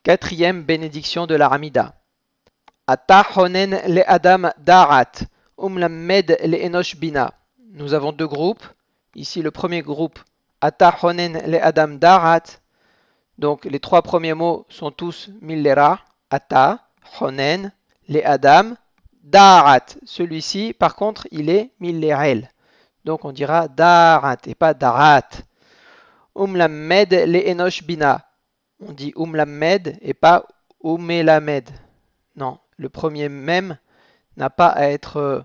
Quatrième bénédiction de la Hamida. Ata honen le adam da'at, lamed le enosh bina. Nous avons deux groupes. Ici, le premier groupe, Ata honen le adam da'at. Donc, les trois premiers mots sont tous millera. Ata, honen, le adam, da'at. Celui-ci, par contre, il est millerel. Donc, on dira da'at et pas da'at. Lamed le enosh bina. On dit lamed et pas umelamed. Non, le premier même n'a pas à être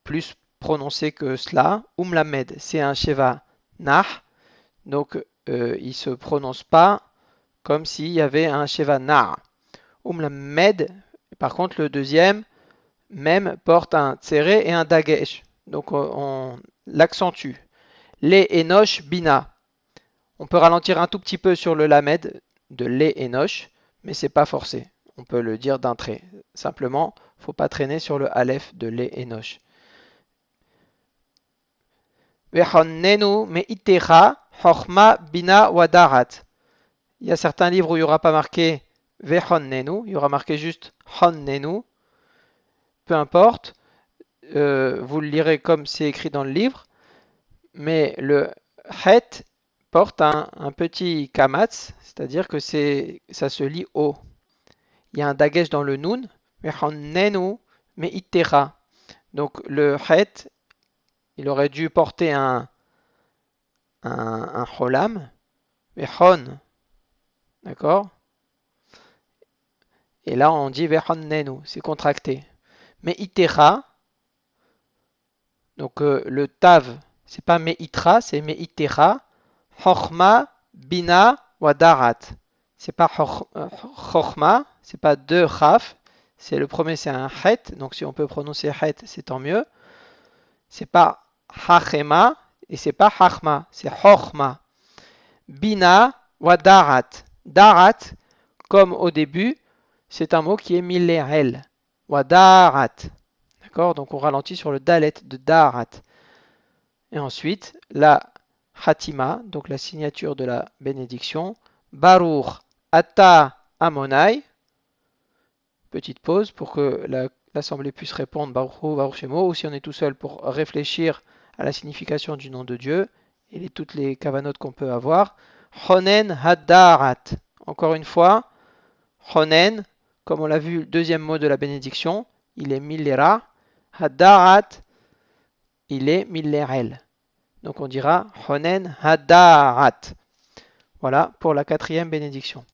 plus prononcé que cela. Lamed, c'est un sheva nah, donc il ne se prononce pas comme s'il y avait un sheva nah. Lamed, par contre, le deuxième même porte un tsere et un dagesh, donc on l'accentue. Les enosh bina. On peut ralentir un tout petit peu sur le lamed de les enosh, mais c'est pas forcé. On peut le dire d'un trait. Simplement, il ne faut pas traîner sur le aleph de les enosh. Vechonnenu meitecha chochma bina wadarat. Il y a certains livres où il n'y aura pas marqué vechonnenu, il y aura marqué juste honnenu. Peu importe, vous le lirez comme c'est écrit dans le livre, mais le het porte un petit kamatz, c'est-à-dire que ça se lit haut. Il y a un dagesh dans le nun, vechonnenu meitecha. Donc le het, il aurait dû porter un cholam, vechon, d'accord? Et là on dit vechonnenu, c'est contracté. Mais itera, donc le tav, c'est pas meitra, c'est meitera, chochma, bina, wadarat. C'est pas chochma, c'est pas deux chaf, c'est le premier c'est un het, donc si on peut prononcer het, c'est tant mieux. C'est pas hachema et c'est pas hachma, c'est chochma. Bina wa darat. Darat, comme au début, c'est un mot qui est millerel. Wa darat. D'accord? Donc on ralentit sur le dalet de darat. Et ensuite, la hatima, donc la signature de la bénédiction. Baruch ata amonai. Petite pause pour que l'assemblée puisse répondre Baruch Baruch Shemo, ou si on est tout seul pour réfléchir à la signification du nom de Dieu et toutes les kavanotes qu'on peut avoir. Honen hadarat. Encore une fois, Honen, comme on l'a vu, le deuxième mot de la bénédiction, il est millera. Hadarat, il est millerel. Donc on dira Honen hadarat. Voilà pour la quatrième bénédiction.